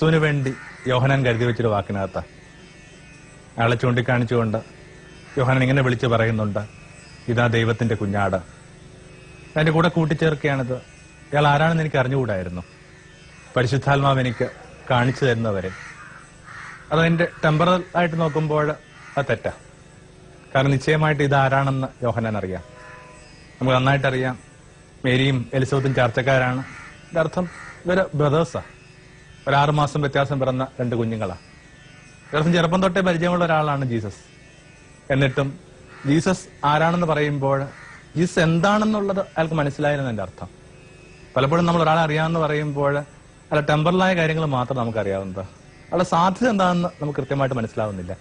ക്രിസ്തുവിന് വേണ്ടി യോഹന്നാൻ കരുതി വെച്ചൊരു വാക്കിനകത്ത് അയാളെ ചൂണ്ടിക്കാണിച്ചുകൊണ്ട് യോഹന്നാൻ ഇങ്ങനെ വിളിച്ചു പറയുന്നുണ്ട്, ഇതാ ദൈവത്തിന്റെ കുഞ്ഞാട്. അതിന്റെ കൂടെ കൂട്ടിച്ചേർക്കുകയാണിത്, ഇയാൾ ആരാണെന്ന് എനിക്ക് അറിഞ്ഞുകൂടായിരുന്നു, പരിശുദ്ധാത്മാവ് എനിക്ക് കാണിച്ചു തരുന്നവരെ. അതതിന്റെ ടെമ്പറൽ ആയിട്ട് നോക്കുമ്പോൾ അത് തെറ്റാ. കാരണം നിശ്ചയമായിട്ട് ഇതാരാണെന്ന് യോഹന്നാൻ അറിയാം. നമുക്ക് നന്നായിട്ടറിയാം, മേരിയും എലിസബത്തും ചർച്ചക്കാരാണ്. ഇതിന്റെ അർത്ഥം ഇവര് ബ്രദേഴ്സാ. ഒരു 6 മാസം വ്യത്യാസം പിറന്ന 2 കുഞ്ഞുങ്ങളാ. ഇവർക്ക് ചെറുപ്പം തൊട്ടേ പരിചയമുള്ള ഒരാളാണ് ജീസസ്. എന്നിട്ടും ജീസസ് ആരാണെന്ന് പറയുമ്പോൾ ജീസസ് എന്താണെന്നുള്ളത് അയാൾക്ക് മനസ്സിലായിരുന്നു എന്റെ അർത്ഥം. പലപ്പോഴും നമ്മൾ ഒരാളെ അറിയാമെന്ന് പറയുമ്പോൾ അല്ല ടെമ്പറലായ കാര്യങ്ങൾ മാത്രം നമുക്കറിയാവുന്നത്, അയാളുടെ സാധ്യത എന്താണെന്ന് നമുക്ക് കൃത്യമായിട്ട് മനസ്സിലാവുന്നില്ല.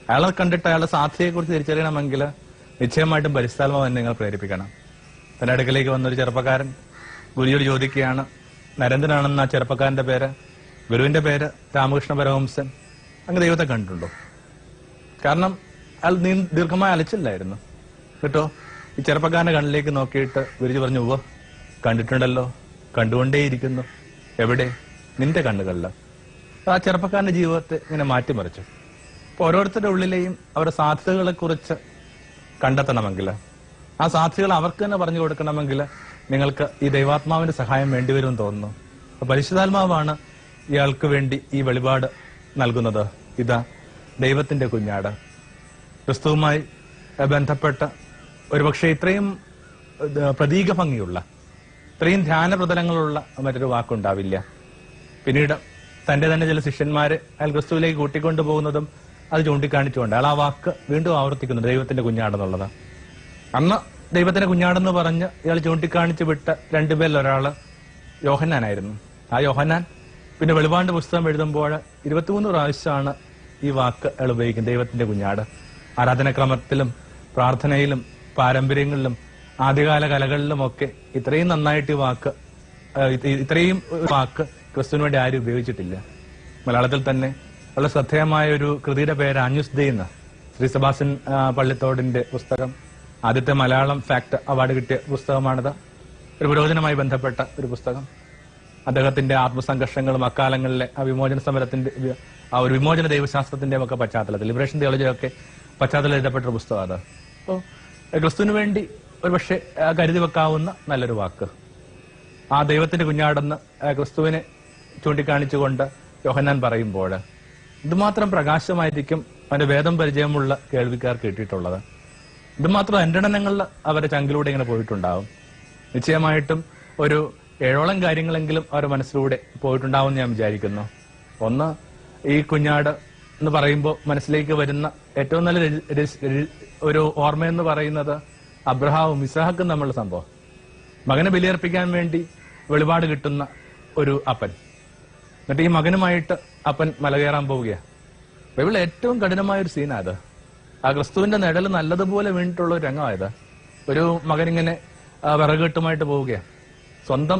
അയാളെ കണ്ടിട്ട് അയാളുടെ സാധ്യതയെക്കുറിച്ച് തിരിച്ചറിയണമെങ്കിൽ നിശ്ചയമായിട്ടും പരിശുദ്ധാത്മാവ് തന്നെ നിങ്ങൾ പ്രേരിപ്പിക്കണം. തന്റെ അടുക്കലേക്ക് വന്നൊരു ചെറുപ്പക്കാരൻ ഗുരുയോട് ചോദിക്കുകയാണ്, നരേന്ദ്രനാണെന്ന് ആ ചെറുപ്പക്കാരന്റെ പേര്, ഗുരുവിന്റെ പേര് രാമകൃഷ്ണ പരമഹംസൻ. അങ്ങ് ദൈവത്തെ കണ്ടിട്ടുണ്ടോ? കാരണം അയാൾ ദീർഘമായി അലച്ചില്ലായിരുന്നു കേട്ടോ. ഈ ചെറുപ്പക്കാരന്റെ കണ്ണിലേക്ക് നോക്കിയിട്ട് ഗുരുജി പറഞ്ഞു, ഉവ്വ് കണ്ടിട്ടുണ്ടല്ലോ, കണ്ടുകൊണ്ടേയിരിക്കുന്നു. എവിടെ? നിന്റെ കണ്ണുകളിൽ. ആ ചെറുപ്പക്കാരന്റെ ജീവിതത്തെ ഇങ്ങനെ മാറ്റിമറിച്ചു. അപ്പൊ ഓരോരുത്തരുടെ ഉള്ളിലെയും അവരുടെ സാധ്യതകളെ കുറിച്ച് കണ്ടെത്തണമെങ്കിൽ, ആ സാധ്യതകൾ അവർക്ക് തന്നെ പറഞ്ഞു കൊടുക്കണമെങ്കിൽ നിങ്ങൾക്ക് ഈ ദൈവാത്മാവിന്റെ സഹായം വേണ്ടിവരുമെന്ന് തോന്നുന്നു. അപ്പൊ പരിശുദ്ധാത്മാവാണ് ഇയാൾക്ക് വേണ്ടി ഈ വെളിപാട് നൽകുന്നത്. ഇതാ ദൈവത്തിന്റെ കുഞ്ഞാട്. ക്രിസ്തുവുമായി ബന്ധപ്പെട്ട ഒരുപക്ഷെ ഇത്രയും പ്രതീക ഭംഗിയുള്ള, ഇത്രയും ധ്യാനപ്രതലങ്ങളുള്ള മറ്റൊരു വാക്കുണ്ടാവില്ല. പിന്നീട് തന്റെ തന്നെ ചില ശിഷ്യന്മാരെ അയാൾ ക്രിസ്തുവിലേക്ക് കൂട്ടിക്കൊണ്ടു പോകുന്നതും അത് ചൂണ്ടിക്കാണിച്ചുകൊണ്ട് അയാൾ ആ വാക്ക് വീണ്ടും ആവർത്തിക്കുന്നു, ദൈവത്തിന്റെ കുഞ്ഞാടെന്നുള്ളത്. അന്ന് ദൈവത്തിന്റെ കുഞ്ഞാടെന്ന് പറഞ്ഞ് ഇയാൾ ചൂണ്ടിക്കാണിച്ചു വിട്ട 2 പേരിൽ ഒരാള് യോഹന്നാനായിരുന്നു. ആ യോഹന്നാൻ പിന്നെ വെളിപാട് പുസ്തകം എഴുതുമ്പോൾ 23 പ്രാവശ്യമാണ് ഈ വാക്ക് അയാൾ ഉപയോഗിക്കുന്നത്, ദൈവത്തിന്റെ കുഞ്ഞാട്. ആരാധനാക്രമത്തിലും പ്രാർത്ഥനയിലും പാരമ്പര്യങ്ങളിലും ആദ്യകാല കലകളിലുമൊക്കെ ഇത്രയും നന്നായിട്ട് ഇത്രയും വാക്ക് ക്രിസ്തുവിന് വേണ്ടി ആരും ഉപയോഗിച്ചിട്ടില്ല. മലയാളത്തിൽ തന്നെ വളരെ ശ്രദ്ധേയമായ ഒരു കൃതിയുടെ പേര് ആഞ്ഞൂസ് ഡേ എന്ന്, ശ്രീ സെബാസ്റ്റ്യൻ പള്ളിത്തോടിന്റെ പുസ്തകം. ആദ്യത്തെ മലയാളം ഫാക്ട് അവാർഡ് കിട്ടിയ പുസ്തകമാണിത്. ഒരു പുരോഗമനവുമായി ബന്ധപ്പെട്ട ഒരു പുസ്തകം. അദ്ദേഹത്തിന്റെ ആത്മസംഘർഷങ്ങളും അക്കാലങ്ങളിലെ ആ വിമോചന സമരത്തിന്റെ ആ ഒരു വിമോചന ദൈവശാസ്ത്രത്തിന്റെ ഒക്കെ പശ്ചാത്തലത്തിൽ, ലിബറേഷൻ തിയോളജിയൊക്കെ പശ്ചാത്തലത്തിൽ എഴുതപ്പെട്ട പുസ്തകം അത്. അപ്പോൾ ക്രിസ്തുവിന് വേണ്ടി ഒരുപക്ഷെ കരുതി വെക്കാവുന്ന നല്ലൊരു വാക്ക്. ആ ദൈവത്തിന്റെ കുഞ്ഞാടെന്ന് ക്രിസ്തുവിനെ ചൂണ്ടിക്കാണിച്ചുകൊണ്ട് യോഹന്നാൻ പറയുമ്പോൾ ഇതുമാത്രം പ്രകാശമായിരിക്കും അവന്റെ വേദം പരിചയമുള്ള കേൾവിക്കാർക്ക് കിട്ടിയിട്ടുള്ളത്. ഇതുമാത്രം അന്വേഷണങ്ങളിൽ അവരുടെ ചങ്കിലൂടെ ഇങ്ങനെ പോയിട്ടുണ്ടാവും. നിശ്ചയമായിട്ടും ഒരു 7ഓളം കാര്യങ്ങളെങ്കിലും അവരുടെ മനസ്സിലൂടെ പോയിട്ടുണ്ടാവും ഞാൻ വിചാരിക്കുന്നു. ഒന്ന്, ഈ കുഞ്ഞാട് എന്ന് പറയുമ്പോൾ മനസ്സിലേക്ക് വരുന്ന ഏറ്റവും നല്ല ഒരു ഓർമ്മയെന്ന് പറയുന്നത് അബ്രഹാമും ഇസ്ഹാക്കും തമ്മിലുള്ള സംഭവം. മകനെ ബലിയർപ്പിക്കാൻ വേണ്ടി വെളിപാട് കിട്ടുന്ന ഒരു അപ്പൻ, എന്നിട്ട് ഈ മകനുമായിട്ട് അപ്പൻ മല കയറാൻ പോവുകയാണ്. ബൈബിളിൽ ഏറ്റവും കഠിനമായൊരു സീനായത്. ആ ക്രിസ്തുവിന്റെ നിഴൽ നല്ലതുപോലെ വീണിട്ടുള്ള ഒരു രംഗമായത്. ഒരു മകനിങ്ങനെ വിറകെട്ടുമായിട്ട് പോവുകയാണ്. സ്വന്തം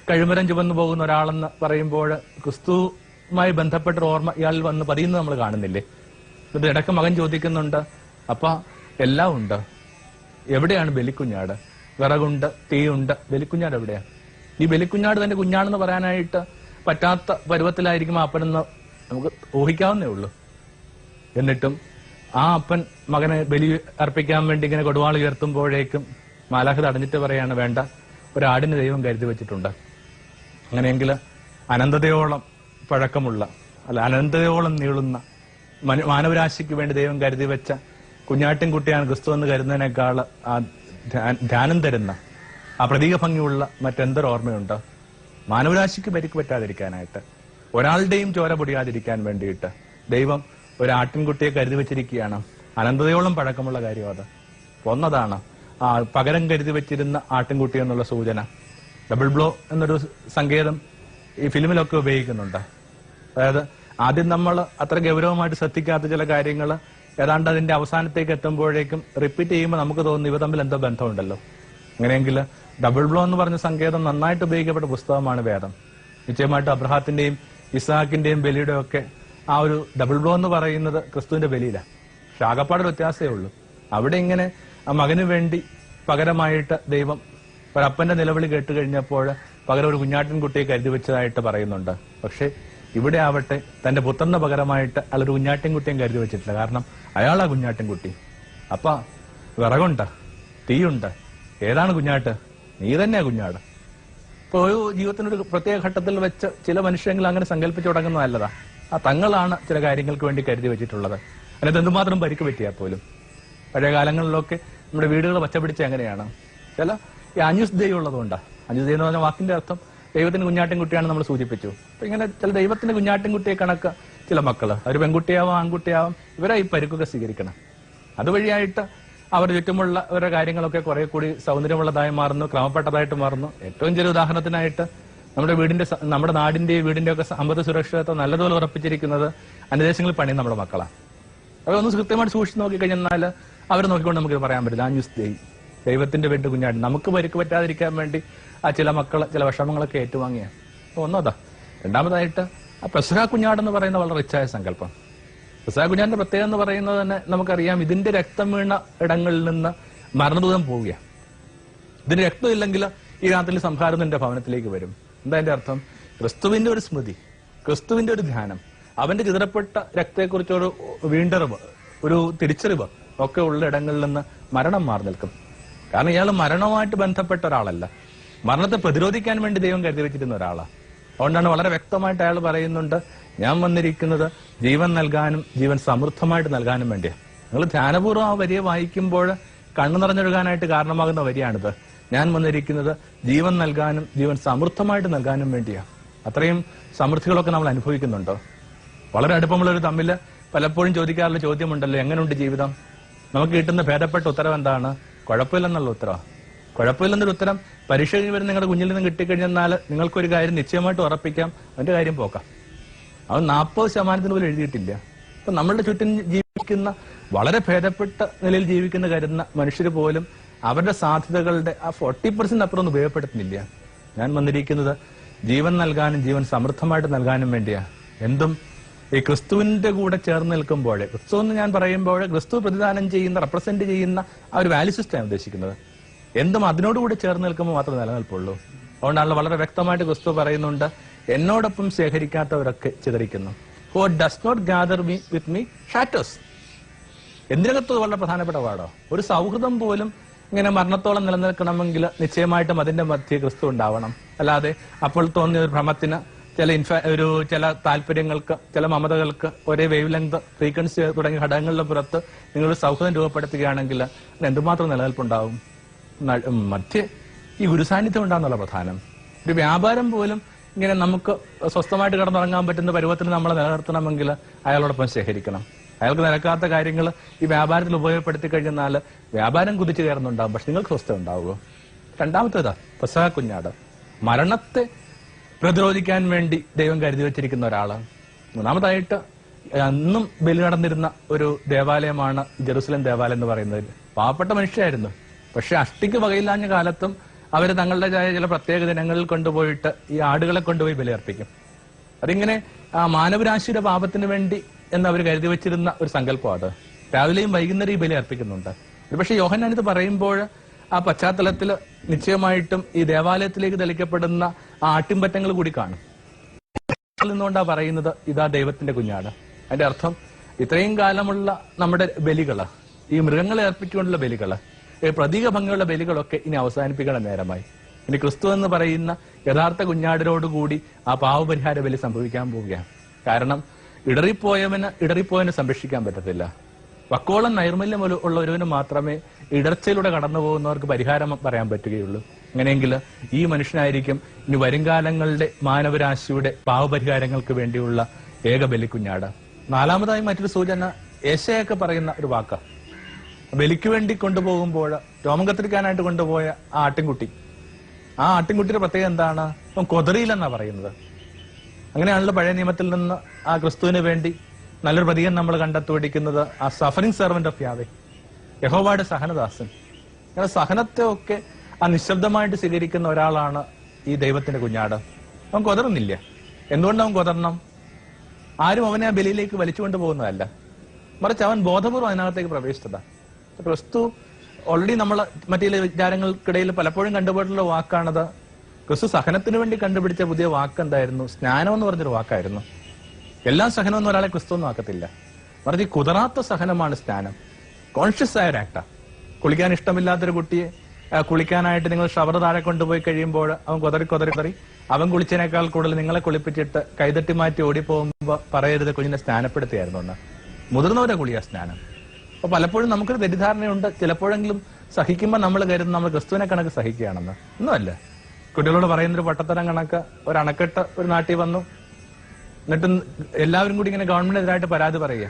കഴിമരം ചുവന്നു പോകുന്ന ഒരാളെന്ന് പറയുമ്പോൾ ക്രിസ്തുവുമായി ബന്ധപ്പെട്ട ഓർമ്മ ഇയാളിൽ വന്ന് പതിയുന്നത് നമ്മൾ കാണുന്നില്ലേ? ഇത് ഇടയ്ക്ക് മകൻ ചോദിക്കുന്നുണ്ട്, അപ്പ എല്ലാം ഉണ്ട്, എവിടെയാണ് ബലിക്കുഞ്ഞാട്? വിറകുണ്ട്, തീയുണ്ട്, ബലിക്കുഞ്ഞാട് എവിടെയാണ്? ഈ ബലിക്കുഞ്ഞാട് തന്റെ കുഞ്ഞാടെന്ന് പറയാനായിട്ട് പറ്റാത്ത പരുവത്തിലായിരിക്കും ആ അപ്പനെന്ന് നമുക്ക് ഊഹിക്കാവുന്നേ ഉള്ളൂ. എന്നിട്ടും ആ അപ്പൻ മകനെ ബലി അർപ്പിക്കാൻ വേണ്ടി ഇങ്ങനെ കൊടുവാൾ ഉയർത്തുമ്പോഴേക്കും മാലാഖ തടഞ്ഞിട്ട് പറയാണ്, വേണ്ട, ഒരാടിന് ദൈവം കരുതി വെച്ചിട്ടുണ്ട്. അങ്ങനെയെങ്കിൽ അനന്തതയോളം പഴക്കമുള്ള, അല്ല അനന്തതയോളം നീളുന്ന മാനവരാശിക്ക് വേണ്ടി ദൈവം കരുതി വെച്ച കുഞ്ഞാട്ടിൻകുട്ടിയാണ് ക്രിസ്തു എന്ന് കരുതുന്നതിനേക്കാൾ ആ ധ്യാനം തരുന്ന ആ പ്രതീക ഭംഗിയുള്ള മറ്റെന്തൊരു ഓർമ്മയുണ്ട്? മാനവരാശിക്ക് പരിക്ക് പറ്റാതിരിക്കാനായിട്ട്, ഒരാളുടെയും ചോര പൊടിയാതിരിക്കാൻ വേണ്ടിയിട്ട് ദൈവം ഒരു ആട്ടിൻകുട്ടിയെ കരുതി വെച്ചിരിക്കുകയാണ്. അനന്തതയോളം പഴക്കമുള്ള കാര്യം അത്. ഒന്നതാണ് ആ പകരം കരുതി വെച്ചിരുന്ന ആട്ടിൻകുട്ടി എന്നുള്ള സൂചന. ഡബിൾ ബ്ലോ എന്നൊരു സങ്കേതം ഈ ഫിലിമിലൊക്കെ ഉപയോഗിക്കുന്നുണ്ട്. അതായത് ആദ്യം നമ്മൾ അത്ര ഗൗരവമായിട്ട് ശ്രദ്ധിക്കാത്ത ചില കാര്യങ്ങൾ ഏതാണ്ട് അതിന്റെ അവസാനത്തേക്ക് എത്തുമ്പോഴേക്കും റിപ്പീറ്റ് ചെയ്യുമ്പോൾ നമുക്ക് തോന്നുന്നു ഇവ തമ്മിൽ എന്തോ ബന്ധമുണ്ടല്ലോ. അങ്ങനെയെങ്കിൽ ഡബിൾ ബ്ലോ എന്ന് പറഞ്ഞ സങ്കേതം നന്നായിട്ട് ഉപയോഗിക്കപ്പെട്ട പുസ്തകമാണ് വേദം. നിശ്ചയമായിട്ടും അബ്രഹാത്തിന്റെയും ഇസ്ഹാക്കിന്റെയും ബലിയുടെയും ഒക്കെ ആ ഒരു ഡബിൾ ബ്ലോ എന്ന് പറയുന്നത് ക്രിസ്തുവിന്റെ ബലിയിലാണ്. പക്ഷെ ആകപ്പാടൊരു വ്യത്യാസമേ ഉള്ളൂ. അവിടെ ഇങ്ങനെ ആ മകന് വേണ്ടി പകരമായിട്ട് ദൈവം ഒരപ്പന്റെ നിലവിളി കേട്ട് കഴിഞ്ഞപ്പോൾ പകരം ഒരു കുഞ്ഞാട്ടിൻകുട്ടിയെ കരുതി വെച്ചതായിട്ട് പറയുന്നുണ്ട്. പക്ഷെ ഇവിടെ ആവട്ടെ തന്റെ പുത്രന്റെ പകരമായിട്ട് അയാളൊരു കുഞ്ഞാട്ടിൻകുട്ടിയും കരുതി വെച്ചിട്ടില്ല. കാരണം അയാളാ കുഞ്ഞാട്ടിൻകുട്ടി. അപ്പ വിറകുണ്ട്, തീയുണ്ട്, ഏതാണ് കുഞ്ഞാട്ട്? നീ തന്നെയാ കുഞ്ഞാട്. ഇപ്പൊ ഒരു ജീവിതത്തിനൊരു പ്രത്യേക ഘട്ടത്തിൽ വെച്ച് ചില മനുഷ്യരെങ്കിൽ അങ്ങനെ സങ്കല്പിച്ചു തുടങ്ങുന്നത് നല്ലതാ. ആ തങ്ങളാണ് ചില കാര്യങ്ങൾക്ക് വേണ്ടി കരുതി വെച്ചിട്ടുള്ളത്. അതിനകത്ത് എന്തുമാത്രം പരിക്ക് പറ്റിയാൽ പോലും. പഴയ കാലങ്ങളിലൊക്കെ നമ്മുടെ വീടുകൾ പച്ചപിടിച്ച എങ്ങനെയാണ്? ചില ഈ അഞ്ജുസ് ദൈവം ഉള്ളതുകൊണ്ടാണ്. അഞ്ജുസ് ദൈവം എന്ന് പറഞ്ഞ വാക്കിന്റെ അർത്ഥം ദൈവത്തിന് കുഞ്ഞാട്ടിൻകുട്ടിയാണ് നമ്മൾ സൂചിപ്പിച്ചു. അപ്പൊ ഇങ്ങനെ ചില ദൈവത്തിന്റെ കുഞ്ഞാട്ടിൻകുട്ടിയെ കണക്ക് ചില മക്കള്, ഒരു പെൺകുട്ടിയാവാം ആൺകുട്ടിയാവാം, ഇവരെ ഈ പരിക്കൊക്കെ സ്വീകരിക്കണം. അതുവഴിയായിട്ട് അവർ ചുറ്റുമുള്ള അവരുടെ കാര്യങ്ങളൊക്കെ കുറെ കൂടി സൗന്ദര്യമുള്ളതായി മാറുന്നു, ക്രമപ്പെട്ടതായിട്ട് മാറുന്നു. ഏറ്റവും ചെറിയ ഉദാഹരണത്തിനായിട്ട് നമ്മുടെ നാടിന്റെയും വീടിന്റെ ഒക്കെ സമ്പദ് സുരക്ഷിതത്വം നല്ലതുപോലെ ഉറപ്പിച്ചിരിക്കുന്നത് അന്യദേശങ്ങളിൽ പണിയും നമ്മുടെ മക്കളാണ്. അതൊന്ന് കൃത്യമായിട്ട് സൂക്ഷിച്ച് നോക്കിക്കഴിഞ്ഞാൽ അവരെ നോക്കിക്കൊണ്ട് നമുക്ക് പറയാൻ പറ്റില്ല. അഞ്ജുസ് ദൈവത്തിന്റെ വീട്ടിൽ കുഞ്ഞാടി നമുക്ക് പരിക്ക് പറ്റാതിരിക്കാൻ വേണ്ടി ആ ചില മക്കള് ചില വിഷമങ്ങളൊക്കെ ഏറ്റുവാങ്ങിയ ഒന്നതാ. രണ്ടാമതായിട്ട് ആ പെസഹ കുഞ്ഞാടെന്ന് പറയുന്ന വളരെ റിച്ചായ സങ്കല്പം. പെസഹ കുഞ്ഞാടിന്റെ പ്രത്യേകത എന്ന് പറയുന്നത് തന്നെ നമുക്കറിയാം, ഇതിന്റെ രക്തം വീണ ഇടങ്ങളിൽ നിന്ന് മരണദൂതം പോവുക. ഇതിന്റെ രക്തം ഇല്ലെങ്കിൽ ഈ രാത്രി സംഹാരം എന്റെ ഭവനത്തിലേക്ക് വരും. എന്താ എന്റെ അർത്ഥം? ക്രിസ്തുവിന്റെ ഒരു സ്മൃതി, ക്രിസ്തുവിന്റെ ഒരു ധ്യാനം, അവന്റെ ചിതറപ്പെട്ട രക്തത്തെക്കുറിച്ചൊരു വീണ്ടെറിവ്, ഒരു തിരിച്ചറിവ് ഒക്കെ ഉള്ള ഇടങ്ങളിൽ നിന്ന് മരണം മാറി നിൽക്കും. കാരണം ഇയാൾ മരണവുമായിട്ട് ബന്ധപ്പെട്ട ഒരാളല്ല, മരണത്തെ പ്രതിരോധിക്കാൻ വേണ്ടി ദൈവം കരുതി വെച്ചിരുന്ന ഒരാളാണ്. അതുകൊണ്ടാണ് വളരെ വ്യക്തമായിട്ട് അയാൾ പറയുന്നുണ്ട്, ഞാൻ വന്നിരിക്കുന്നത് ജീവൻ നൽകാനും ജീവൻ സമൃദ്ധമായിട്ട് നൽകാനും വേണ്ടിയാണ്. നിങ്ങൾ ധ്യാനപൂർവ്വം ആ വരിയെ വായിക്കുമ്പോൾ കണ്ണു നിറഞ്ഞൊഴുകാനായിട്ട് കാരണമാകുന്ന വരിയാണിത്. ഞാൻ വന്നിരിക്കുന്നത് ജീവൻ നൽകാനും ജീവൻ സമൃദ്ധമായിട്ട് നൽകാനും വേണ്ടിയാണ്. അത്രയും സമൃദ്ധികളൊക്കെ നമ്മൾ അനുഭവിക്കുന്നുണ്ടോ? വളരെ അടുപ്പമുള്ളവർ തമ്മിൽ പലപ്പോഴും ചോദിക്കാറുള്ള ചോദ്യമുണ്ടല്ലോ, എങ്ങനെയുണ്ട് ജീവിതം? നമുക്ക് കിട്ടുന്ന ഭേദപ്പെട്ട ഉത്തരം എന്താണ്? കുഴപ്പമില്ലെന്നുള്ള ഉത്തരം. കുഴപ്പമില്ലെന്നൊരു ഉത്തരം പരീക്ഷ കഴിഞ്ഞ് വരുന്ന നിങ്ങളുടെ കുഞ്ഞിൽ നിന്ന് കിട്ടിക്കഴിഞ്ഞാൽ നിങ്ങൾക്കൊരു കാര്യം നിശ്ചയമായിട്ട് ഉറപ്പിക്കാം, അതിന്റെ കാര്യം പോക്കാം. അത് 40% പോലും എഴുതിയിട്ടില്ല. അപ്പൊ നമ്മളുടെ ചുറ്റും ജീവിക്കുന്ന വളരെ ഭേദപ്പെട്ട നിലയിൽ ജീവിക്കുന്ന കരുതുന്ന മനുഷ്യർ പോലും അവരുടെ സാധ്യതകളുടെ ആ 40% അപ്പുറം ഒന്നും ഉപയോഗപ്പെടുത്തുന്നില്ല. ഞാൻ വന്നിരിക്കുന്നത് ജീവൻ നൽകാനും ജീവൻ സമൃദ്ധമായിട്ട് നൽകാനും വേണ്ടിയാ. എന്തും ഈ ക്രിസ്തുവിന്റെ കൂടെ ചേർന്ന് നിൽക്കുമ്പോൾ, ക്രിസ്തു എന്ന് ഞാൻ പറയുമ്പോൾ ക്രിസ്തു പ്രതിദാനം ചെയ്യുന്ന, റെപ്രസെന്റ് ചെയ്യുന്ന ആ ഒരു വാല്യൂ സിസ്റ്റം ഉദ്ദേശിക്കുന്നത്. എന്തും അതിനോടുകൂടി ചേർന്ന് നിൽക്കുമ്പോൾ മാത്രമേ നിലനിൽപ്പുള്ളൂ. അതുകൊണ്ടാണല്ലോ വളരെ വ്യക്തമായിട്ട് ക്രിസ്തു പറയുന്നുണ്ട്, എന്നോടൊപ്പം ശേഖരിക്കാത്തവരൊക്കെ ചിതറിക്കുന്നു. Who does not gather me with me shatters. എന്തിനകത്ത് വളരെ പ്രധാനപ്പെട്ട പാടോ? ഒരു സൗഹൃദം പോലും ഇങ്ങനെ മരണത്തോളം നിലനിൽക്കണമെങ്കിൽ നിശ്ചയമായിട്ടും അതിന്റെ മധ്യ ക്രിസ്തു ഉണ്ടാവണം. അല്ലാതെ അപ്പോൾ തോന്നിയ ഒരു ഭ്രമത്തിന്, ചില താല്പര്യങ്ങൾക്ക്, ചില മമതകൾക്ക് ഒരേ വേവ് ലെങ്ത്, ഫ്രീക്വൻസി തുടങ്ങിയ ഘടകങ്ങളുടെ പുറത്ത് നിങ്ങൾ സൗഹൃദം രൂപപ്പെടുത്തുകയാണെങ്കിൽ എന്തുമാത്രം നിലനിൽപ്പുണ്ടാവും? മധ്യ ഈ ഗുരുസാന്നിധ്യം ഉണ്ടാകുന്നുള്ള പ്രധാനം. ഒരു വ്യാപാരം പോലും ഇങ്ങനെ നമുക്ക് സ്വസ്ഥമായിട്ട് കിടന്നുറങ്ങാൻ പറ്റുന്ന പരുവത്തിൽ നമ്മളെ നിലനിർത്തണമെങ്കിൽ അയാളോടൊപ്പം ശേഖരിക്കണം. അയാൾക്ക് നിരക്കാത്ത കാര്യങ്ങൾ ഈ വ്യാപാരത്തിൽ ഉപയോഗപ്പെടുത്തി കഴിഞ്ഞാൽ വ്യാപാരം കുതിച്ചു കയറുന്നുണ്ടാവും, പക്ഷെ നിങ്ങൾക്ക് സ്വസ്ഥ ഉണ്ടാവുമോ? രണ്ടാമത്തേതാ പെസഹ കുഞ്ഞാട്, മരണത്തെ പ്രതിരോധിക്കാൻ വേണ്ടി ദൈവം കരുതി വെച്ചിരിക്കുന്ന ഒരാള്. മൂന്നാമതായിട്ട് അന്നും ബലി നടന്നിരുന്ന ഒരു ദേവാലയമാണ് ജെറുസലേം ദേവാലയം എന്ന് പറയുന്നത്. പാവപ്പെട്ട മനുഷ്യരായിരുന്നു, പക്ഷെ അഷ്ടിക്ക് വകയില്ലാഞ്ഞ കാലത്തും അവർ തങ്ങളുടേതായ ചില പ്രത്യേക ദിനങ്ങളിൽ കൊണ്ടുപോയിട്ട് ഈ ആടുകളെ കൊണ്ടുപോയി ബലിയർപ്പിക്കും. അതിങ്ങനെ ആ മാനവരാശിയുടെ പാപത്തിന് വേണ്ടി എന്ന് അവർ കരുതി വെച്ചിരുന്ന ഒരു സങ്കല്പമാണ്. രാവിലെയും വൈകുന്നേരം ഈ ബലി അർപ്പിക്കുന്നുണ്ട്. പക്ഷെ യോഹന്നാൻ ഇത് പറയുമ്പോൾ ആ പശ്ചാത്തലത്തിൽ നിശ്ചയമായിട്ടും ഈ ദേവാലയത്തിലേക്ക് തെളിക്കപ്പെടുന്ന ആ ആട്ടിൻപറ്റങ്ങൾ കൂടി കാണും. നിന്നുകൊണ്ടാ പറയുന്നത് ഇതാ ദൈവത്തിന്റെ കുഞ്ഞാട്. അതിന്റെ അർത്ഥം ഇത്രയും കാലമുള്ള നമ്മുടെ ബലികള്, ഈ മൃഗങ്ങളെ അർപ്പിച്ചുകൊണ്ടുള്ള ബലികള്, പ്രതീക ഭംഗിയുള്ള ബലികളൊക്കെ ഇനി അവസാനിപ്പിക്കണം നേരമായി. ഇനി ക്രിസ്തു എന്ന് പറയുന്ന യഥാർത്ഥ കുഞ്ഞാടിനോടുകൂടി ആ പാവപരിഹാര ബലി സംഭവിക്കാൻ പോവുകയാണ്. കാരണം ഇടറിപ്പോയവന് സംരക്ഷിക്കാൻ പറ്റത്തില്ല. വക്കോളം നൈർമല്യം ഉള്ള ഒരുവന് മാത്രമേ ഇടർച്ചയിലൂടെ കടന്നു പോകുന്നവർക്ക് പരിഹാരം പറയാൻ പറ്റുകയുള്ളൂ. അങ്ങനെയെങ്കിൽ ഈ മനുഷ്യനായിരിക്കും ഇനി വരുംകാലങ്ങളുടെ മാനവരാശിയുടെ പാവപരിഹാരങ്ങൾക്ക് വേണ്ടിയുള്ള ഏക ബലിക്കുഞ്ഞാട്. നാലാമതായി മറ്റൊരു സൂചന യേശയൊക്കെ പറയുന്ന ഒരു വാക്ക, ബലിക്ക് വേണ്ടി കൊണ്ടുപോകുമ്പോൾ രോമം കത്തിരിക്കാനായിട്ട് കൊണ്ടുപോയ ആ ആട്ടിൻകുട്ടി, ആ ആട്ടിൻകുട്ടിയുടെ പ്രത്യേകത എന്താണ്? കൊതറിയില്ലെന്നാ പറയുന്നത്. അങ്ങനെയാണല്ലോ പഴയ നിയമത്തിൽ നിന്ന് ആ ക്രിസ്തുവിന് വേണ്ടി നല്ലൊരു പ്രതീകം നമ്മൾ കണ്ടെത്തുപിടിക്കുന്നത് ആ സഫറിംഗ് സെർവന്റ് ഓഫ് യാവേ, യഹോവയുടെ സഹനദാസൻ. അങ്ങനെ സഹനത്തെ ഒക്കെ ആ നിശബ്ദമായിട്ട് സ്വീകരിക്കുന്ന ഒരാളാണ് ഈ ദൈവത്തിന്റെ കുഞ്ഞാട്. അവൻ കൊതറുന്നില്ല. എന്തുകൊണ്ട് അവൻ കൊതരണം? ആരും അവനെ ആ ബലിയിലേക്ക് വലിച്ചുകൊണ്ട് പോകുന്നതല്ല, മറിച്ച് അവൻ ബോധപൂർവ്വം അതിനകത്തേക്ക് പ്രവേശിച്ചതാ. ക്രിസ്തു ഓൾറെഡി നമ്മൾ മറ്റേ വിചാരങ്ങൾക്കിടയിൽ പലപ്പോഴും കണ്ടുപോയിട്ടുള്ള വാക്കാണത്. ക്രിസ്തു സഹനത്തിന് വേണ്ടി കണ്ടുപിടിച്ച പുതിയ വാക്ക് എന്തായിരുന്നു? സ്നാനം എന്ന് പറഞ്ഞൊരു വാക്കായിരുന്നു. എല്ലാ സഹനമൊന്നും ഒരാളെ ക്രിസ്തുവൊന്നും ആക്കത്തില്ല. മറിച്ച് ഈ കുതിരാത്ത സഹനമാണ് സ്നാനം. കോൺഷ്യസ് ആയ ഒരു ആക്ടാ. കുളിക്കാൻ ഇഷ്ടമില്ലാത്തൊരു കുട്ടിയെ കുളിക്കാനായിട്ട് നിങ്ങൾ ഷവർ താഴെ കൊണ്ടുപോയി കഴിയുമ്പോൾ അവൻ കൊതറി അവൻ കുളിച്ചതിനേക്കാൾ കൂടുതൽ നിങ്ങളെ കുളിപ്പിച്ചിട്ട് കൈതട്ടി മാറ്റി ഓടിപ്പോകുമ്പോൾ പറയരുത് കുഞ്ഞിനെ സ്നാനപ്പെടുത്തിയായിരുന്നു എന്ന്. മുതിർന്നവരെ കുളിയാ സ്നാനം. അപ്പൊ പലപ്പോഴും നമുക്കൊരു തെറ്റിദ്ധാരണയുണ്ട്, ചിലപ്പോഴെങ്കിലും സഹിക്കുമ്പോൾ നമ്മൾ കരുതും നമ്മൾ ക്രിസ്തുവിനെ കണക്ക് സഹിക്കുകയാണെന്ന്. ഒന്നുമല്ല. കുട്ടികളോട് പറയുന്നൊരു പട്ടത്തരം കണക്ക് ഒരു അണക്കെട്ട് ഒരു നാട്ടിൽ വന്നു, എന്നിട്ട് എല്ലാവരും കൂടി ഇങ്ങനെ ഗവൺമെന്റിനെതിരായിട്ട് പരാതി പറയുക,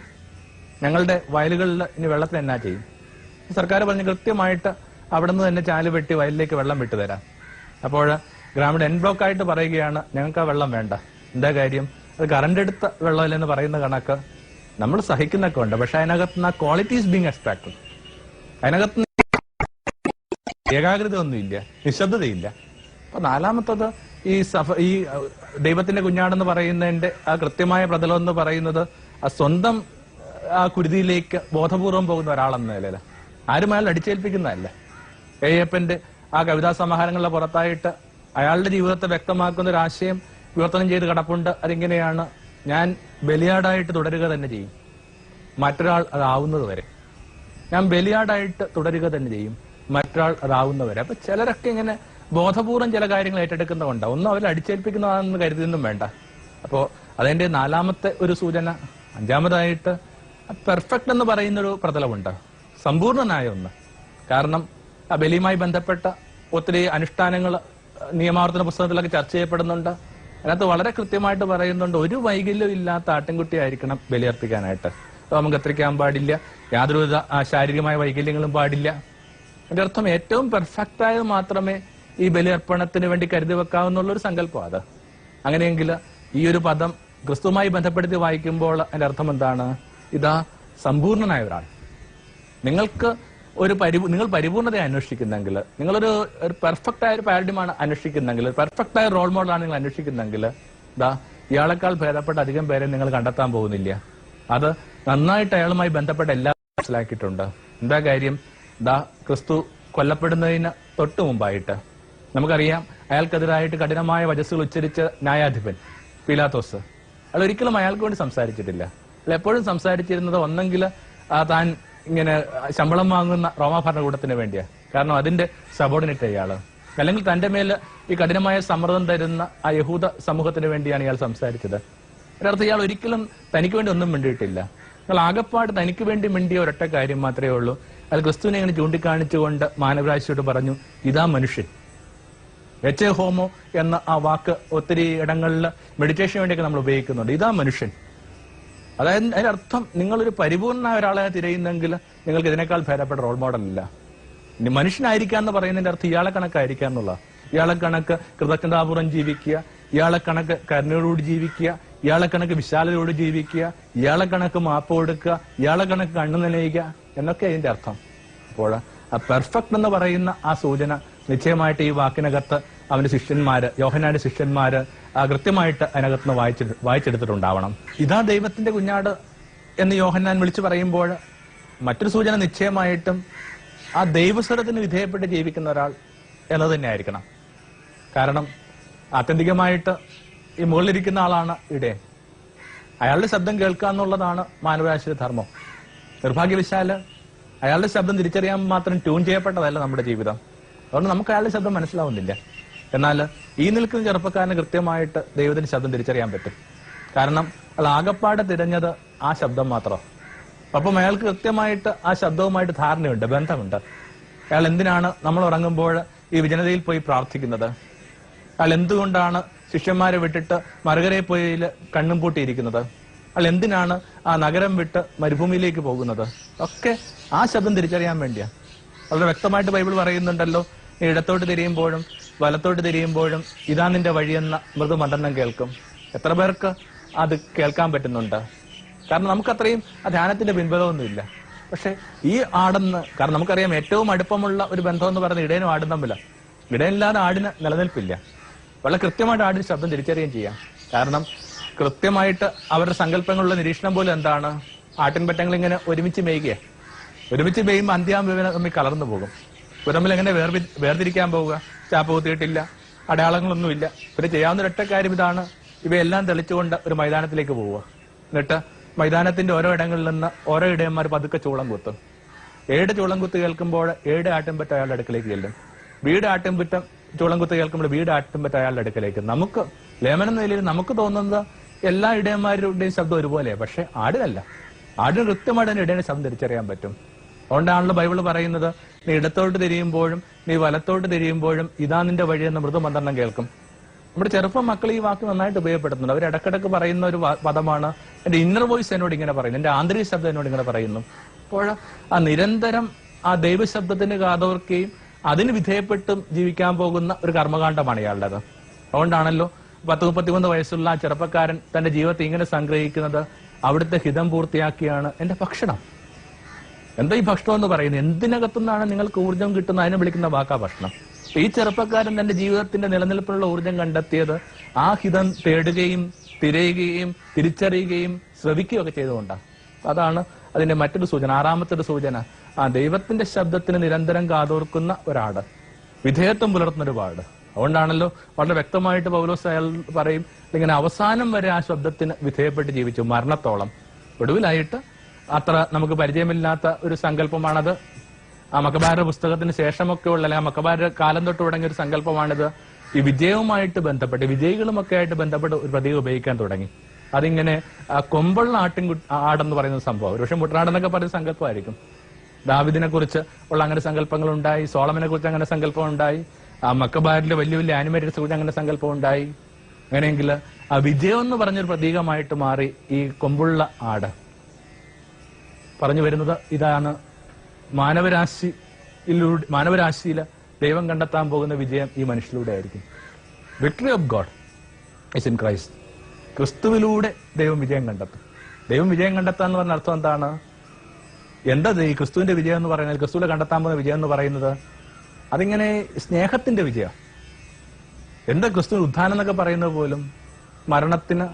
ഞങ്ങളുടെ വയലുകളിൽ ഇനി വെള്ളത്തിന് എന്നാ ചെയ്യും. സർക്കാർ പറഞ്ഞ് കൃത്യമായിട്ട് അവിടെ നിന്ന് തന്നെ ചാല് വെട്ടി വയലിലേക്ക് വെള്ളം വിട്ടുതരാം. അപ്പോൾ ഗ്രാമീണ എൻ ബ്ലോക്ക് ആയിട്ട് പറയുകയാണ് ഞങ്ങൾക്ക് ആ വെള്ളം വേണ്ട. എന്താ കാര്യം? അത് കറണ്ട് എടുത്ത വെള്ളമില്ലെന്ന് പറയുന്ന കണക്ക് നമ്മൾ സഹിക്കുന്നൊക്കെ ഉണ്ട്. പക്ഷെ അതിനകത്ത് നിന്ന് ആ ക്വാളിറ്റീസ് ബീങ് എക്സ്ട്രാക്റ്റഡ്. അതിനകത്ത് ഏകാഗ്രത ഒന്നുമില്ല, നിശബ്ദതയില്ല. അപ്പൊ നാലാമത്തത് ഈ ദൈവത്തിന്റെ കുഞ്ഞാടെന്ന് പറയുന്നതിന്റെ ആ കൃത്യമായ പ്രതലം എന്ന് പറയുന്നത് ആ സ്വന്തം ആ കുരുതിയിലേക്ക് ബോധപൂർവം പോകുന്ന ഒരാളെന്ന നിലയില് ആരും അയാൾ അടിച്ചേൽപ്പിക്കുന്നതല്ല. അയ്യപ്പന്റെ ആ കവിതാ സമാഹാരങ്ങളുടെ പുറത്തായിട്ട് അയാളുടെ ജീവിതത്തെ വ്യക്തമാക്കുന്ന ഒരു ആശയം വിവർത്തനം ചെയ്ത് കിടപ്പുണ്ട്. അതിങ്ങനെയാണ്, ഞാൻ ബലിയാടായിട്ട് തുടരുക തന്നെ ചെയ്യും, മറ്റൊരാൾ അതാവുന്നത് വരെ. ഞാൻ ബലിയാടായിട്ട് തുടരുക തന്നെ ചെയ്യും, മറ്റൊരാൾ അതാവുന്നവരെ. അപ്പൊ ചിലരൊക്കെ ഇങ്ങനെ ബോധപൂർവം ചില കാര്യങ്ങൾ ഏറ്റെടുക്കുന്നതുകൊണ്ട് ഒന്നും അവർ അടിച്ചേൽപ്പിക്കുന്നതാണെന്ന് കരുതിയൊന്നും വേണ്ട. അപ്പോ അതിന്റെ നാലാമത്തെ ഒരു സൂചന. അഞ്ചാമതായിട്ട് പെർഫെക്റ്റ് എന്ന് പറയുന്നൊരു പ്രതലമുണ്ട്, സമ്പൂർണനായ ഒന്ന്. കാരണം ആ ബലിയുമായി ബന്ധപ്പെട്ട ഒത്തിരി അനുഷ്ഠാനങ്ങൾ നിയമാവർത്തന പുസ്തകത്തിലൊക്കെ ചർച്ച ചെയ്യപ്പെടുന്നുണ്ട്. അതിനകത്ത് വളരെ കൃത്യമായിട്ട് പറയുന്നുണ്ട്, ഒരു വൈകല്യം ഇല്ലാത്ത ആട്ടിൻകുട്ടിയായിരിക്കണം ബലിയർപ്പിക്കാനായിട്ട്. നമുക്ക് കത്തിരിക്കാൻ പാടില്ല, യാതൊരുവിധ ശാരീരികമായ വൈകല്യങ്ങളും പാടില്ല. അതിന്റെ അർത്ഥം ഏറ്റവും പെർഫെക്റ്റ് ആയത് മാത്രമേ ഈ ബലിയർപ്പണത്തിന് വേണ്ടി കരുതി വെക്കാവുന്നുള്ള ഒരു സങ്കല്പം അത്. അങ്ങനെയെങ്കിൽ ഈ ഒരു പദം ക്രിസ്തുവുമായി ബന്ധപ്പെടുത്തി വായിക്കുമ്പോൾ അതിന്റെ അർത്ഥം എന്താണ്? ഇതാ സമ്പൂർണനായ ഒരാൾ. നിങ്ങൾക്ക് നിങ്ങൾ പരിപൂർണതയെ അന്വേഷിക്കുന്നെങ്കിൽ, നിങ്ങളൊരു പെർഫെക്റ്റ് ആയ ഒരു പാരഡിമാണ് അന്വേഷിക്കുന്നെങ്കിൽ, പെർഫെക്റ്റ് ആയ റോൾ മോഡലാണ് നിങ്ങൾ അന്വേഷിക്കുന്നെങ്കിൽ, ഇയാളെക്കാൾ ഭേദപ്പെട്ട അധികം പേരെ നിങ്ങൾ കണ്ടെത്താൻ പോകുന്നില്ല. അത് നന്നായിട്ട് അയാളുമായി ബന്ധപ്പെട്ട എല്ലാം മനസ്സിലാക്കിയിട്ടുണ്ട്. എന്താ കാര്യം? ക്രിസ്തു കൊല്ലപ്പെടുന്നതിന് തൊട്ടു മുമ്പായിട്ട് നമുക്കറിയാം, അയാൾക്കെതിരായിട്ട് കഠിനമായ വചസ്സുകൾ ഉച്ചരിച്ച ന്യായാധിപൻ പീലാത്തോസ്, അയാൾ ഒരിക്കലും അയാൾക്ക് വേണ്ടി സംസാരിച്ചിട്ടില്ല. അയാൾ എപ്പോഴും സംസാരിച്ചിരുന്നത് ഒന്നെങ്കിൽ താൻ ഇങ്ങനെ ശമ്പളം വാങ്ങുന്ന റോമാ ഭരണകൂടത്തിന് വേണ്ടിയാ, കാരണം അതിന്റെ സബോർഡിനേറ്റ് അയാള്, അല്ലെങ്കിൽ തന്റെ മേൽ ഈ കഠിനമായ സമ്മർദ്ദം തരുന്ന ആ യഹൂദ സമൂഹത്തിന് വേണ്ടിയാണ് ഇയാൾ സംസാരിച്ചത്. ഒരർത്ഥം ഇയാൾ ഒരിക്കലും തനിക്ക് വേണ്ടി ഒന്നും മിണ്ടിയിട്ടില്ല. എന്നാൽ ആകപ്പാട് തനിക്ക് വേണ്ടി മിണ്ടിയ ഒരൊറ്റ കാര്യം മാത്രമേ ഉള്ളൂ. അയാൾ ക്രിസ്തുവിനെ ഇങ്ങനെ ചൂണ്ടിക്കാണിച്ചുകൊണ്ട് മാനവരാശിയോട് പറഞ്ഞു, ഇതാ മനുഷ്യൻ. എച്ച് ഹോമോ എന്ന ആ വാക്ക് ഒത്തിരി ഇടങ്ങളിൽ മെഡിറ്റേഷന് വേണ്ടിയൊക്കെ നമ്മൾ ഉപയോഗിക്കുന്നുണ്ട്. ഇതാ മനുഷ്യൻ. അതായത് അതിന്റെ അർത്ഥം, നിങ്ങളൊരു പരിപൂർണ ഒരാളെ തിരയുന്നെങ്കിൽ നിങ്ങൾക്ക് ഇതിനേക്കാൾ ഭേദപ്പെട്ട റോൾ മോഡൽ ഇല്ല. ഇനി മനുഷ്യനായിരിക്കുക എന്ന് പറയുന്നതിന്റെ അർത്ഥം ഇയാളെ കണക്കായിരിക്കുക എന്നുള്ള. ഇയാളെ കണക്ക് കൃതജ്ഞതാപൂർവ്വം ജീവിക്കുക, ഇയാളെ കണക്ക് കരുണയോടുകൂടി ജീവിക്കുക, ഇയാളെ കണക്ക് വിശാലതയോട് ജീവിക്കുക, ഇയാളെ കണക്ക് മാപ്പ് കൊടുക്കുക, ഇയാളെ കണക്ക് കണ്ണു നനയുക എന്നൊക്കെ അതിന്റെ അർത്ഥം. അപ്പോൾ ആ പെർഫെക്റ്റ് എന്ന് പറയുന്ന ആ സൂചന നിശ്ചയമായിട്ട് ഈ വാക്കിനകത്ത് അവന്റെ ശിഷ്യന്മാര്, യോഹന്നാന്റെ ശിഷ്യന്മാര് കൃത്യമായിട്ട് അതിനകത്ത് നിന്ന് വായിച്ചെടുത്തിട്ടുണ്ടാവണം. ഇതാ ദൈവത്തിന്റെ കുഞ്ഞാട് എന്ന് യോഹന്നാൻ വിളിച്ചു പറയുമ്പോൾ മറ്റൊരു സൂചന നിശ്ചയമായിട്ടും ആ ദൈവസ്വരത്തിന് വിധേയപ്പെട്ട് ജീവിക്കുന്ന ഒരാൾ എന്നത് തന്നെ ആയിരിക്കണം. കാരണം ആത്യന്തികമായിട്ട് ഈ മുകളിലിരിക്കുന്ന ആളാണ് ഇടയൻ. അയാളുടെ ശബ്ദം കേൾക്കുക എന്നുള്ളതാണ് മാനവരാശിയുടെ ധർമ്മം. നിർഭാഗ്യവശാല് അയാളുടെ ശബ്ദം തിരിച്ചറിയാൻ മാത്രം ട്യൂൺ ചെയ്യപ്പെട്ടതല്ല നമ്മുടെ ജീവിതം. അതുകൊണ്ട് നമുക്ക് അയാളുടെ ശബ്ദം മനസ്സിലാവുന്നില്ല. എന്നാൽ ഈ നിൽക്കുന്ന ചെറുപ്പക്കാരന് കൃത്യമായിട്ട് ദൈവത്തിന്റെ ശബ്ദം തിരിച്ചറിയാൻ പറ്റും. കാരണം അയാൾ ആകപ്പാടെ തിരഞ്ഞത് ആ ശബ്ദം മാത്രം. അപ്പം അയാൾക്ക് കൃത്യമായിട്ട് ആ ശബ്ദവുമായിട്ട് ധാരണയുണ്ട്, ബന്ധമുണ്ട്. അയാൾ എന്തിനാണ് നമ്മൾ ഉറങ്ങുമ്പോൾ ഈ വിജനതയിൽ പോയി പ്രാർത്ഥിക്കുന്നത്? അയാൾ എന്തുകൊണ്ടാണ് ശിഷ്യന്മാരെ വിട്ടിട്ട് മറുകരയിൽ പോയി കണ്ണും പൂട്ടിയിരിക്കുന്നത്? അയാൾ എന്തിനാണ് ആ നഗരം വിട്ട് മരുഭൂമിയിലേക്ക് പോകുന്നത്? ഒക്കെ ആ ശബ്ദം തിരിച്ചറിയാൻ വേണ്ടിയാ. വളരെ വ്യക്തമായിട്ട് ബൈബിൾ പറയുന്നുണ്ടല്ലോ, നീ ഇടത്തോട്ട് തിരിയുമ്പോഴും വലത്തോട്ട് തിരിയുമ്പോഴും ഇതാ നിന്റെ വഴിയെന്ന മൃദുമണ്ഡനം കേൾക്കും. എത്ര പേർക്ക് അത് കേൾക്കാൻ പറ്റുന്നുണ്ട്? കാരണം നമുക്കത്രയും ആ ധ്യാനത്തിന്റെ പിൻബലമൊന്നുമില്ല. പക്ഷെ ഈ ആടെന്ന്, കാരണം നമുക്കറിയാം ഏറ്റവും അടുപ്പമുള്ള ഒരു ബന്ധം എന്ന് പറയുന്നത് ഇടയനും ആടും തമ്മിലാണ്. ഇടയനില്ലാതെ ആടിന് നിലനിൽപ്പില്ല. വളരെ കൃത്യമായിട്ട് ആടിന് ശബ്ദം തിരിച്ചറിയുകയും ചെയ്യാം. കാരണം കൃത്യമായിട്ട് അവരുടെ സങ്കല്പങ്ങളുള്ള നിരീക്ഷണം പോലും എന്താണ്? ആട്ടിൻപറ്റങ്ങൾ ഇങ്ങനെ ഒരുമിച്ച് മേയ്ക്കുക. ഒരുമിച്ച് മേയുമ്പോൾ അന്ത്യാമ്പുവിനെ തമ്മിൽ കലർന്നു പോകും. ഇവർ തമ്മിൽ എങ്ങനെ വേർതിരിക്കാൻ പോവുക? ചാപ്പ കുത്തിയിട്ടില്ല, അടയാളങ്ങളൊന്നുമില്ല. ഇവര് ചെയ്യാവുന്ന ഒരൊറ്റ കാര്യം ഇതാണ്, ഇവയെല്ലാം തെളിച്ചുകൊണ്ട് ഒരു മൈതാനത്തിലേക്ക് പോവുക. എന്നിട്ട് മൈതാനത്തിന്റെ ഓരോ ഇടങ്ങളിൽ നിന്ന് ഓരോ ഇടയന്മാർ പതുക്കെ ചൂളം കുത്തും. 7 ചൂളം കുത്ത് കേൾക്കുമ്പോൾ 7 ആട്ടിൻപറ്റ അയാളുടെ അടുക്കലേക്ക് ചെല്ലും. വീട് ആട്ടിൻപറ്റ ചൂളം കുത്ത് കേൾക്കുമ്പോൾ വീട് ആട്ടിൻപറ്റ അയാളുടെ അടുക്കലേക്ക്. നമുക്ക് ലേമൻ എന്ന നിലയിൽ നമുക്ക് തോന്നുന്നത് എല്ലാ ഇടയന്മാരുടെയും ശബ്ദം ഒരുപോലെയാണ്. പക്ഷെ ആടിനല്ല. ആടിന് കൃത്യമായിട്ട് തന്നെ ഇടയന്റെ ശബ്ദം തിരിച്ചറിയാൻ പറ്റും. അതുകൊണ്ടാണല്ലോ ബൈബിൾ പറയുന്നത്, നീ ഇടത്തോട്ട് തിരിയുമ്പോഴും നീ വലത്തോട്ട് തിരിയുമ്പോഴും ഇതാ നിന്റെ വഴി എന്ന മൃദുമന്ത്രണം കേൾക്കും. നമ്മുടെ ചെറുപ്പം മക്കൾ ഈ വാക്ക് നന്നായിട്ട് ഉപയോഗപ്പെടുത്തുന്നുണ്ട്. അവർ ഇടക്കിടക്ക് പറയുന്ന ഒരു പദമാണ്, എന്റെ ഇന്നർ വോയിസ് എന്നോട് ഇങ്ങനെ പറയുന്നു, എന്റെ ആന്തരിക ശബ്ദം എന്നോട് ഇങ്ങനെ പറയുന്നു. അപ്പോൾ ആ നിരന്തരം ആ ദൈവശബ്ദത്തിന് കാതോർക്കുകയും അതിന് വിധേയപ്പെട്ടും ജീവിക്കാൻ പോകുന്ന ഒരു കർമ്മകാണ്ഡമാണ് ഇയാളുടേത്. അതുകൊണ്ടാണല്ലോ 30-33 വയസ്സുള്ള ആ ചെറുപ്പക്കാരൻ തന്റെ ജീവിതത്തെ ഇങ്ങനെ സംഗ്രഹിക്കുന്നത്, അവിടുത്തെ ഹിതം പൂർത്തിയാക്കിയാണ് എന്റെ ഭക്ഷണം. എന്താ ഈ ഭക്ഷണം എന്ന് പറയുന്നത്? എന്തിനകത്തുനിന്നാണ് നിങ്ങൾക്ക് ഊർജ്ജം കിട്ടുന്നത്? അതിനെ വിളിക്കുന്ന വാക്കാ ഭക്ഷണം. ഈ ചെറുപ്പക്കാരൻ തന്റെ ജീവിതത്തിന്റെ നിലനിൽപ്പിനുള്ള ഊർജ്ജം കണ്ടെത്തിയത് ആ ഹിതം തേടുകയും തിരയുകയും തിരിച്ചറിയുകയും ശ്രവിക്കുകയും ഒക്കെ ചെയ്തുകൊണ്ടാണ്. അതാണ് അതിന്റെ മറ്റൊരു സൂചന. 6ാമത്തെ ഒരു സൂചന, ആ ദൈവത്തിന്റെ ശബ്ദത്തിന് നിരന്തരം കാതോർക്കുന്ന ഒരാട്, വിധേയത്വം പുലർത്തുന്ന ഒരു പാട്. അതുകൊണ്ടാണല്ലോ വളരെ വ്യക്തമായിട്ട് പൗലോസ് അയാൾ പറയും, ഇങ്ങനെ അവസാനം വരെ ആ ശബ്ദത്തിന് വിധേയപ്പെട്ട് ജീവിച്ചു, മരണത്തോളം. ഒടുവിലായിട്ട് അത്ര നമുക്ക് പരിചയമില്ലാത്ത ഒരു സങ്കല്പമാണത്. ആ മക്കബാരുടെ പുസ്തകത്തിന് ശേഷമൊക്കെ ഉള്ള, അല്ലെങ്കിൽ മക്കബാരുടെ കാലം തൊട്ട് തുടങ്ങിയ ഒരു സങ്കല്പമാണിത്. ഈ വിജയവുമായിട്ട് ബന്ധപ്പെട്ട് വിജയികളുമൊക്കെ ആയിട്ട് ബന്ധപ്പെട്ട് ഒരു പ്രതീകം ഉപയോഗിക്കാൻ തുടങ്ങി. അതിങ്ങനെ കൊമ്പുള്ള ആടെന്ന് പറയുന്ന സംഭവം. ഒരു പക്ഷെ മുട്ടനാടെന്നൊക്കെ പറയുന്ന സങ്കല്പമായിരിക്കും. ദാവിദിനെ കുറിച്ച് ഉള്ള അങ്ങനെ സങ്കല്പങ്ങൾ ഉണ്ടായി, സോളമനെ കുറിച്ച് അങ്ങനെ സങ്കല്പം ഉണ്ടായി, ആ മക്കബാരിലെ വലിയ വലിയ ആനിമേറ്റഡ്സിനെ കുറിച്ച് അങ്ങനെ സങ്കല്പം ഉണ്ടായി. അങ്ങനെയെങ്കിൽ ആ വിജയം എന്ന് പറഞ്ഞൊരു പ്രതീകമായിട്ട് മാറി ഈ കൊമ്പുള്ള ആട്. പറഞ്ഞു വരുന്നത് ഇതാണ്, മാനവരാശിയില് ദൈവം കണ്ടെത്താൻ പോകുന്ന വിജയം ഈ മനുഷ്യരിലൂടെ ആയിരിക്കും. Victory of God is in Christ. ക്രിസ്തുവിലൂടെ ദൈവം വിജയം കണ്ടെത്തും. ദൈവം വിജയം കണ്ടെത്താന്ന് പറഞ്ഞ അർത്ഥം എന്താണ്? എന്താ ഈ ക്രിസ്തുവിന്റെ വിജയം എന്ന് പറയുന്നത്? ക്രിസ്തുവിനെ കണ്ടെത്താൻ പോകുന്ന വിജയം എന്ന് പറയുന്നത് അതിങ്ങനെ സ്നേഹത്തിന്റെ വിജയം. എന്താ ക്രിസ്തു ഉത്ഥാനം എന്നൊക്കെ പറയുന്നത് പോലും മരണത്തിന്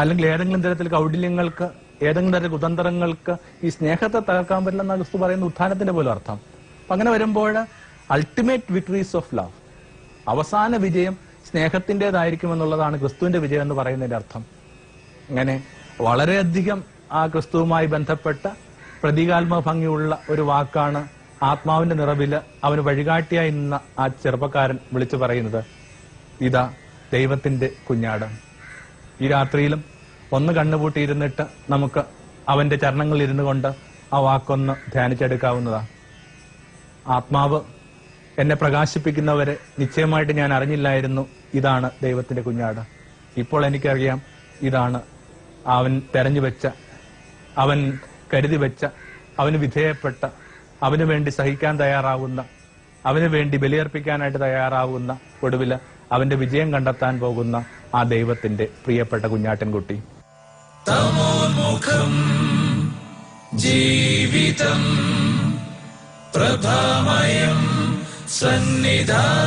അല്ലെങ്കിൽ ഏതെങ്കിലും തരത്തിൽ കൗടില്യങ്ങൾക്ക്, ഏതെങ്കിലും തരത്തിൽ കുതന്ത്രങ്ങൾക്ക് ഈ സ്നേഹത്തെ തകർക്കാൻ പറ്റില്ലെന്നാണ് ക്രിസ്തു പറയുന്ന ഉത്ഥാനത്തിന്റെ പോലും അർത്ഥം. അപ്പൊ അങ്ങനെ വരുമ്പോൾ അൾട്ടിമേറ്റ് വിക്ടറീസ് ഓഫ് ലവ്, അവസാന വിജയം സ്നേഹത്തിൻ്റെതായിരിക്കും എന്നുള്ളതാണ് ക്രിസ്തുവിന്റെ വിജയം എന്ന് പറയുന്നതിന്റെ അർത്ഥം. അങ്ങനെ വളരെയധികം ആ ക്രിസ്തുവുമായി ബന്ധപ്പെട്ട പ്രതീകാത്മക ഭംഗിയുള്ള ഒരു വാക്കാണ് ആത്മാവിന്റെ നിറവില് അവന് വഴികാട്ടിയായി നിന്ന ആ ചെറുപ്പക്കാരൻ വിളിച്ചു പറയുന്നത്, ഇതാ ദൈവത്തിന്റെ കുഞ്ഞാട്. ഈ രാത്രിയിലും ഒന്ന് കണ്ണുപൂട്ടിയിരുന്നിട്ട് നമുക്ക് അവന്റെ ചരണങ്ങളിൽ ഇരുന്നു കൊണ്ട് ആ വാക്കൊന്ന് ധ്യാനിച്ചെടുക്കാവുന്നതാണ്. ആത്മാവ് എന്നെ പ്രകാശിപ്പിക്കുന്നവരെ നിശ്ചയമായിട്ട് ഞാൻ അറിഞ്ഞില്ലായിരുന്നു, ഇതാണ് ദൈവത്തിന്റെ കുഞ്ഞാട്. ഇപ്പോൾ എനിക്കറിയാം, ഇതാണ് അവൻ തെരഞ്ഞു വെച്ച, അവൻ കരുതി വെച്ച, അവന് വിധേയപ്പെട്ട, അവന് വേണ്ടി സഹിക്കാൻ തയ്യാറാവുന്ന, അവന് വേണ്ടി ബലിയർപ്പിക്കാനായിട്ട് തയ്യാറാവുന്ന, ഒടുവിൽ അവന്റെ വിജയം കണ്ടെത്താൻ പോകുന്ന ആ ദൈവത്തിന്റെ പ്രിയപ്പെട്ട കുഞ്ഞാട്ടിൻകുട്ടി. തമോന്മുഖം ജീവിതം പ്രഭാമയം സന്നിധാനം